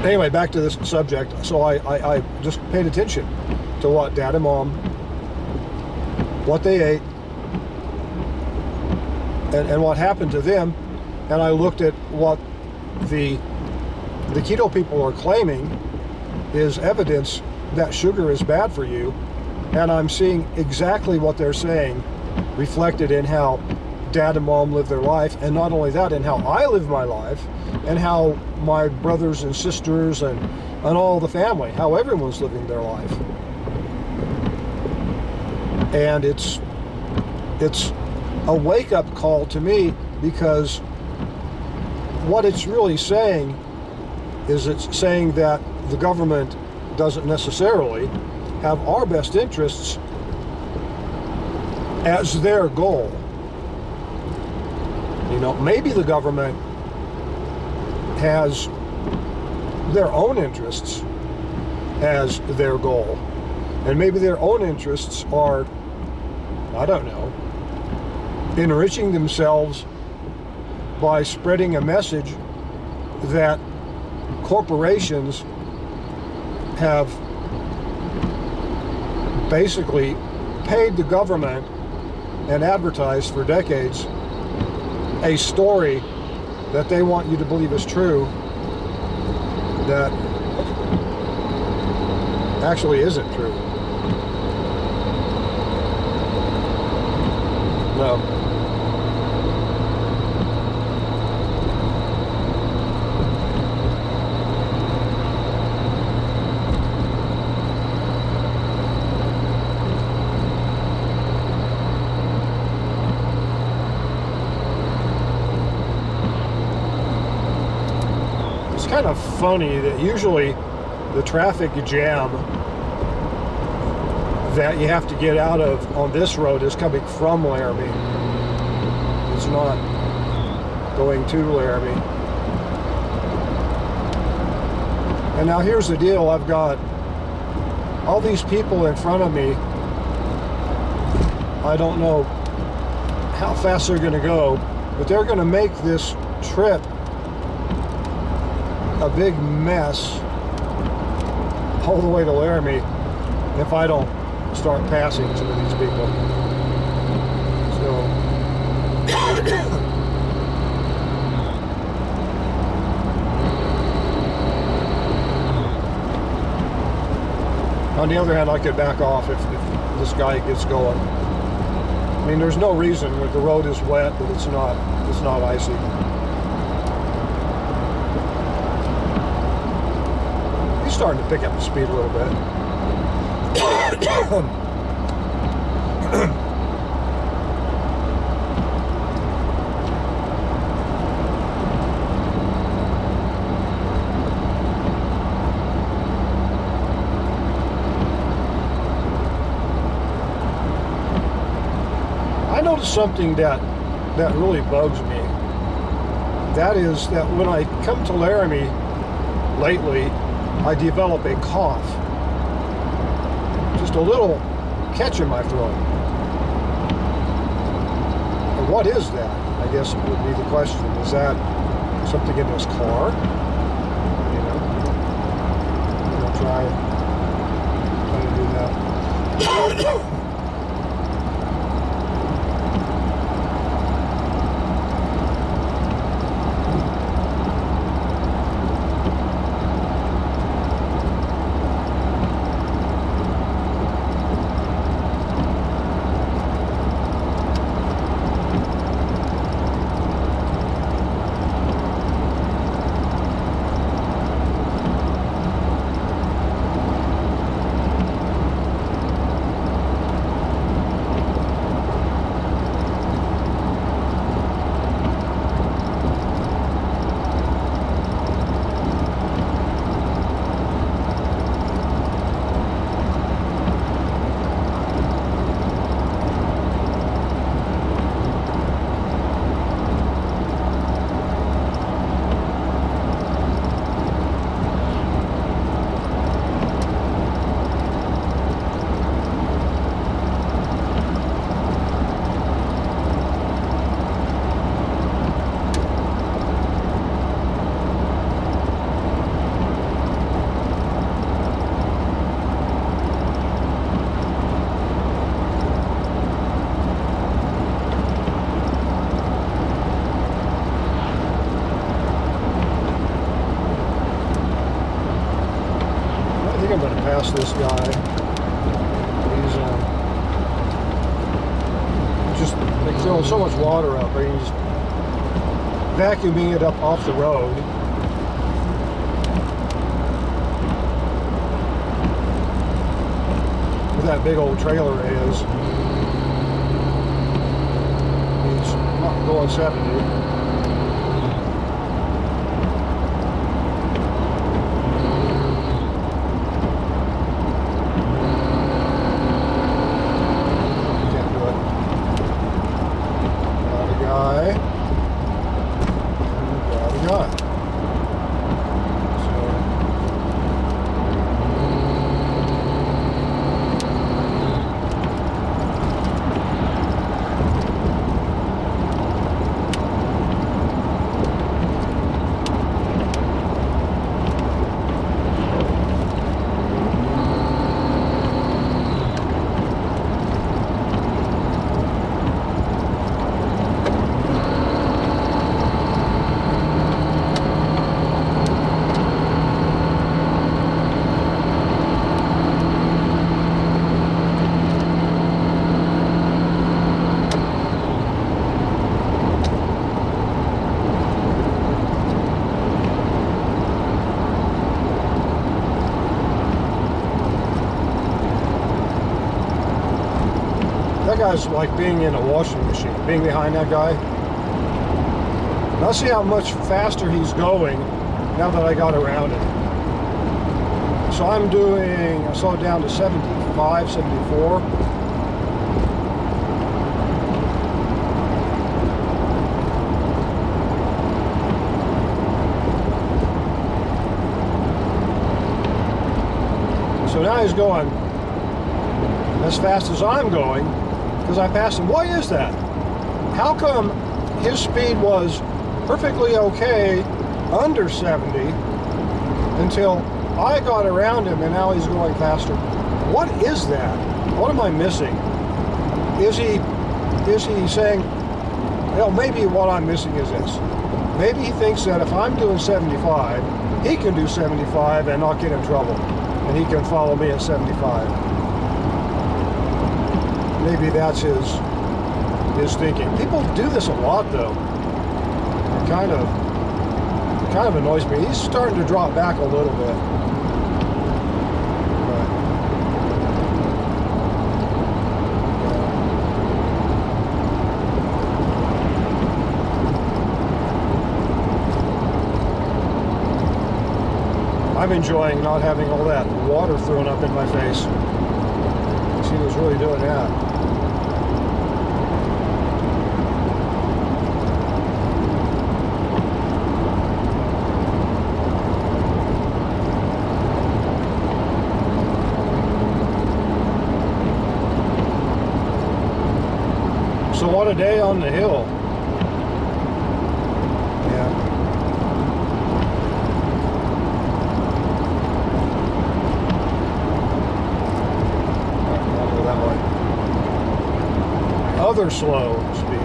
Anyway, back to this subject. So I just paid attention to what Dad and Mom, what they ate, and what happened to them, and I looked at what the keto people are claiming is evidence that sugar is bad for you, and I'm seeing exactly what they're saying reflected in how Dad and Mom live their life, and not only that, in how I live my life, and how my brothers and sisters and all the family, how everyone's living their life. And it's a wake-up call to me, because what it's really saying is it's saying that the government doesn't necessarily have our best interests as their goal. You know, maybe the government has their own interests as their goal, and maybe their own interests are, I don't know, enriching themselves by spreading a message that corporations have basically paid the government and advertised for decades a story that they want you to believe is true that actually isn't true. No. It's kind of funny that usually the traffic jam that you have to get out of on this road is coming from Laramie. It's not going to Laramie. And now here's the deal. I've got all these people in front of me. I don't know how fast they're going to go, but they're going to make this trip a big mess all the way to Laramie if I don't start passing some of these people. So on the other hand, I could back off if this guy gets going. I mean, there's no reason when the road is wet that it's not icy. He's starting to pick up the speed a little bit. I noticed something that really bugs me. That is that when I come to Laramie lately, I develop a cough. Just a little catch in my throat. And what is that? I guess would be the question. Is that something in this car? You know, I'm gonna try to do that. guy. He's just like throwing so much water up. I mean, he's vacuuming it up off the road. Where that big old trailer is. He's not going 70. That guy's like being in a washing machine, being behind that guy. Now see how much faster he's going now that I got around it. So I slowed down to 75, 74. So now he's going as fast as I'm going, because I passed him. Why is that? How come his speed was perfectly okay under 70 until I got around him and now he's going faster? What is that? What am I missing? Is he saying, well, maybe what I'm missing is this. Maybe he thinks that if I'm doing 75, he can do 75 and not get in trouble, and he can follow me at 75. Maybe that's his thinking. People do this a lot, though. It kind of annoys me. He's starting to drop back a little bit. I'm enjoying not having all that water thrown up in my face. He was really doing that. So what a day on the hill. Yeah. I'll go that way. Other slow speed.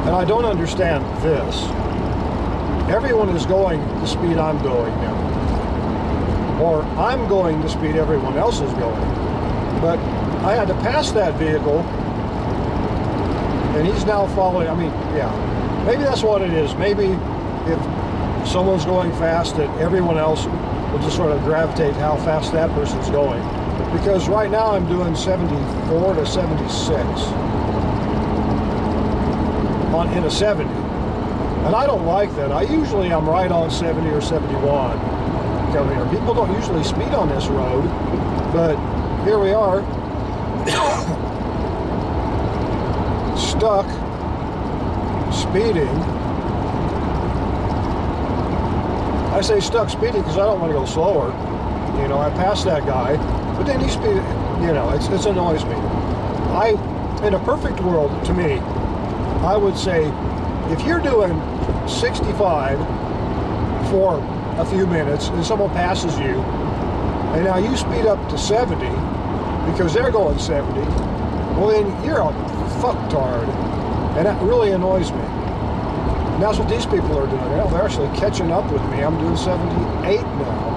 And I don't understand this. Everyone is going the speed I'm going now. Or I'm going the speed everyone else is going. But I had to pass that vehicle, and he's now following. I mean, yeah, maybe that's what it is. Maybe if someone's going fast, that everyone else will just sort of gravitate how fast that person's going. Because right now I'm doing 74 to 76 in a 70. And I don't like that. Usually I'm right on 70 or 71 coming here. People don't usually speed on this road, but here we are. stuck speeding. I say stuck speeding because I don't want to go slower. You know, I passed that guy, but then he's speeding. You know, it annoys me. In a perfect world, to me, I would say, if you're doing 65 for a few minutes and someone passes you, and now you speed up to 70 because they're going 70, well then you're a fucktard, and that really annoys me. And that's what these people are doing now. They're actually catching up with me. I'm doing 78 now.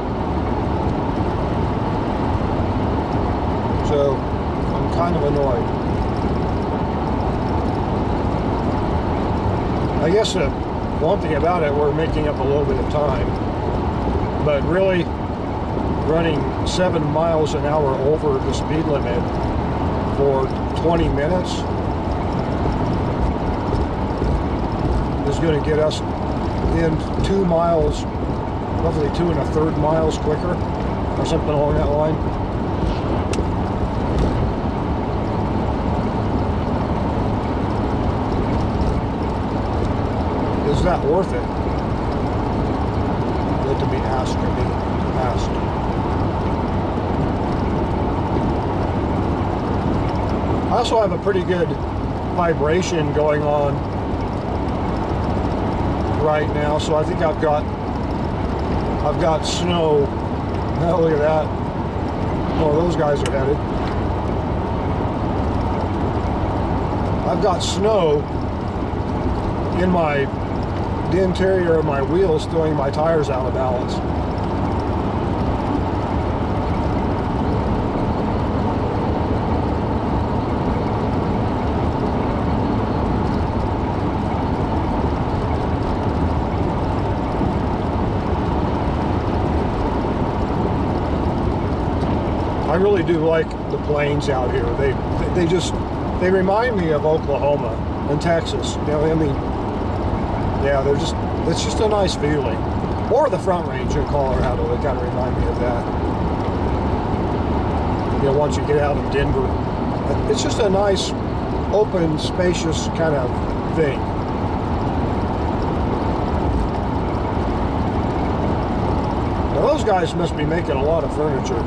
So I'm kind of annoyed. I guess one thing about it, we're making up a little bit of time, but really running 7 miles an hour over the speed limit for 20 minutes is going to get us in 2 miles, roughly 2 1/3 miles quicker, or something along that line. Is that worth it? Let to be asked or be asked. I also have a pretty good vibration going on right now, so I think I've got snow. Oh, look at that. Oh, those guys are headed. I've got snow in the interior of my wheels, throwing my tires out of balance. I really do like the plains out here. They remind me of Oklahoma and Texas. You know, I mean, yeah, it's just a nice feeling. Or the Front Range in Colorado, they kind of remind me of that. You know, once you get out of Denver, it's just a nice, open, spacious kind of thing. Now those guys must be making a lot of furniture.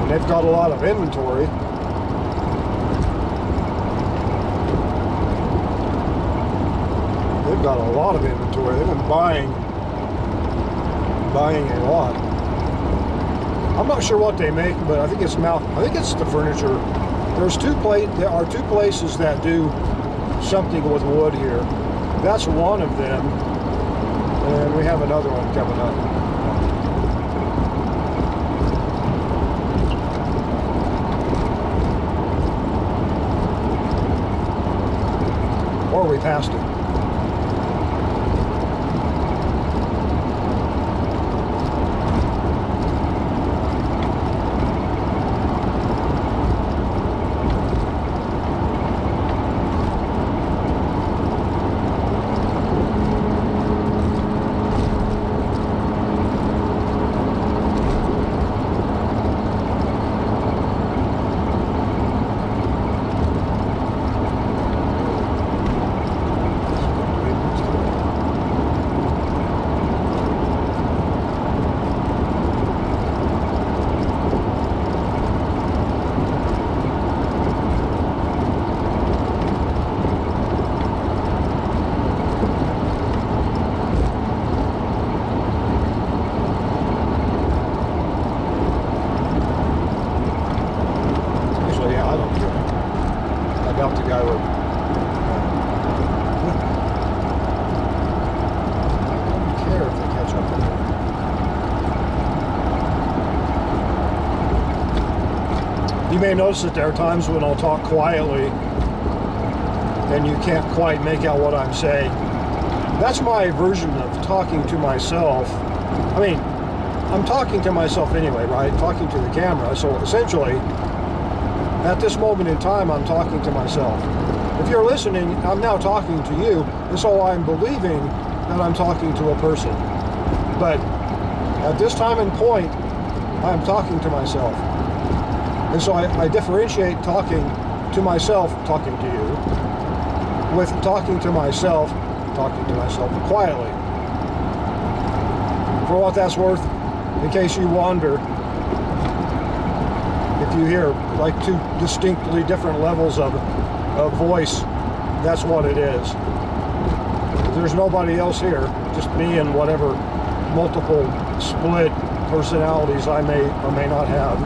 They've got a lot of inventory. They've got a lot of inventory. They've been buying a lot. I'm not sure what they make, but I think it's the furniture. There are two places that do something with wood here. That's one of them, and we have another one coming up. Or we passed it. You may notice that there are times when I'll talk quietly and you can't quite make out what I'm saying. That's my version of talking to myself. I mean, I'm talking to myself anyway, right? Talking to the camera. So essentially, at this moment in time, I'm talking to myself. If you're listening, I'm now talking to you, and so I'm believing that I'm talking to a person. But at this time and point, I'm talking to myself. And so I differentiate talking to myself, talking to you, with talking to myself quietly. For what that's worth, in case you wonder, if you hear like two distinctly different levels of voice, that's what it is. There's nobody else here, just me and whatever multiple split personalities I may or may not have.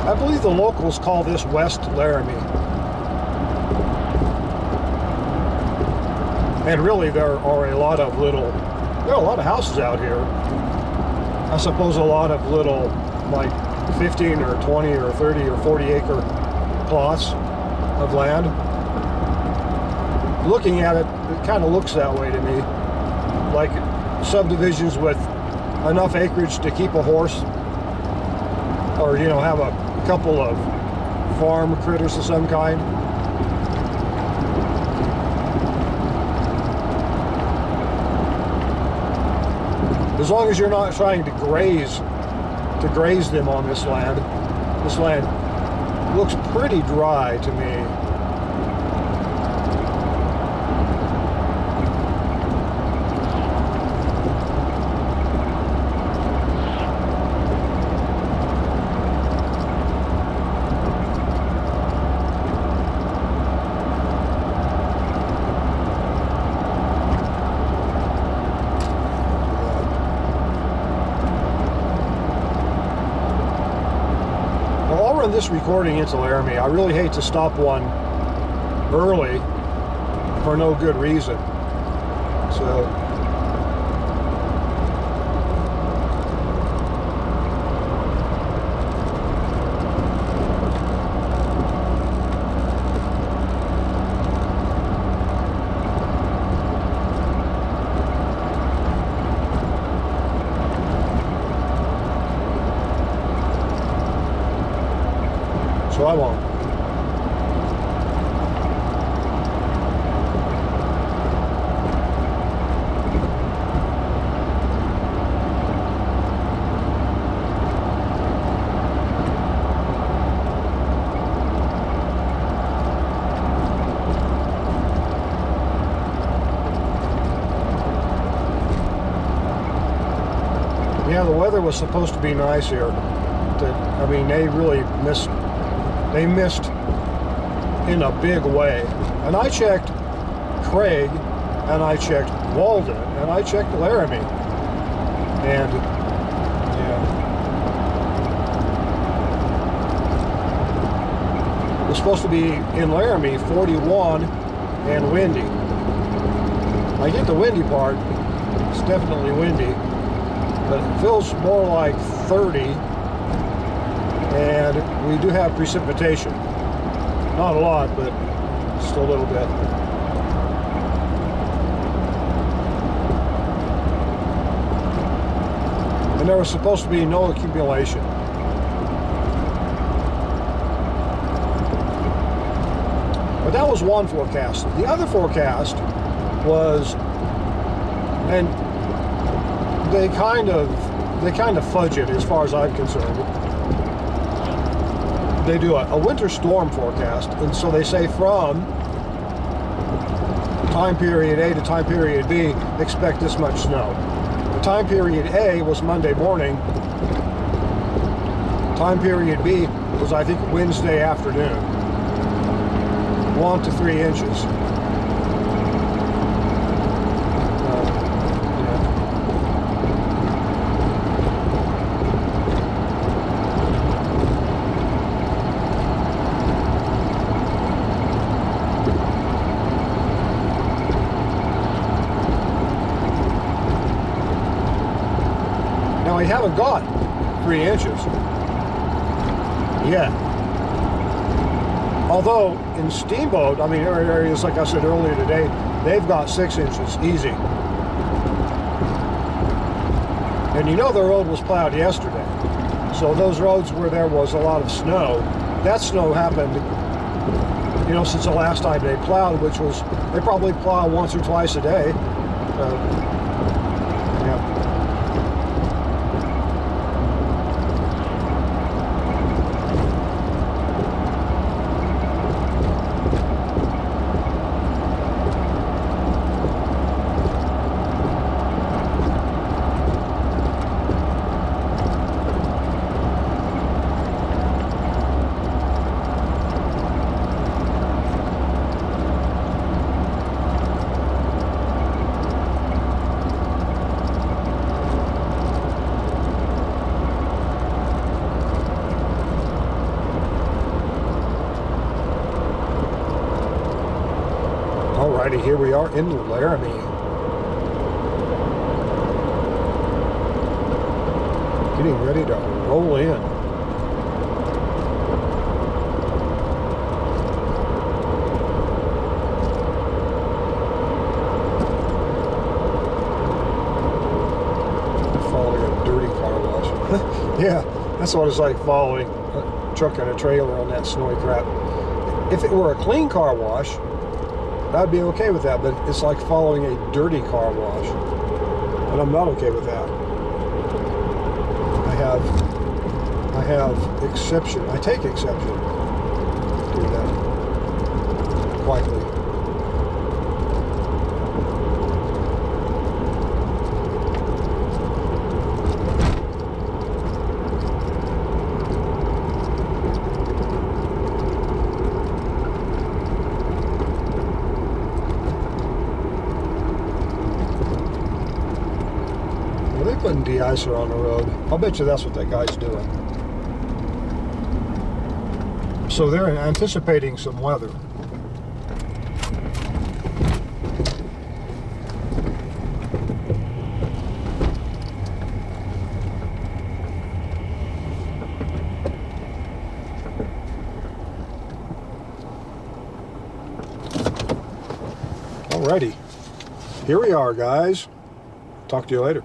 I believe the locals call this West Laramie. And really there are a lot of houses out here. I suppose a lot of little like 15 or 20 or 30 or 40 acre plots of land. Looking at it, it kind of looks that way to me. Like subdivisions with enough acreage to keep a horse, or have a couple of farm critters of some kind. As long as you're not trying to graze them on this land looks pretty dry to me. This recording into Laramie. I really hate to stop one early for no good reason. So I won't. Yeah, the weather was supposed to be nice here. They really missed in a big way. And I checked Craig, and I checked Walden, and I checked Laramie. And yeah, it was supposed to be in Laramie 41 and windy. I get the windy part, it's definitely windy, but it feels more like 30. And we do have precipitation. Not a lot, but just a little bit. And there was supposed to be no accumulation. But that was one forecast. The other forecast was, and they kind of fudge it as far as I'm concerned. They do a winter storm forecast, and so they say from time period A to time period B, expect this much snow. The time period A was Monday morning. Time period B was, I think, Wednesday afternoon. 1 to 3 inches. we haven't got 3 inches yet. Although in Steamboat, I mean, areas like I said earlier today, they've got 6 inches easy. And you know the road was plowed yesterday. So those roads where there was a lot of snow, that snow happened, you know, since the last time they plowed, which was, they probably plow once or twice a day. Yeah. Alrighty, here we are in Laramie. Getting ready to roll in. Following a dirty car wash. Yeah, that's what it's like, following a truck and a trailer on that snowy crap. If it were a clean car wash, I'd be okay with that, but it's like following a dirty car wash, and I'm not okay with that. I have exception. I take exception to that, quietly. Putting de-icer on the road. I'll bet you that's what that guy's doing. So they're anticipating some weather. Alrighty. Here we are, guys. Talk to you later.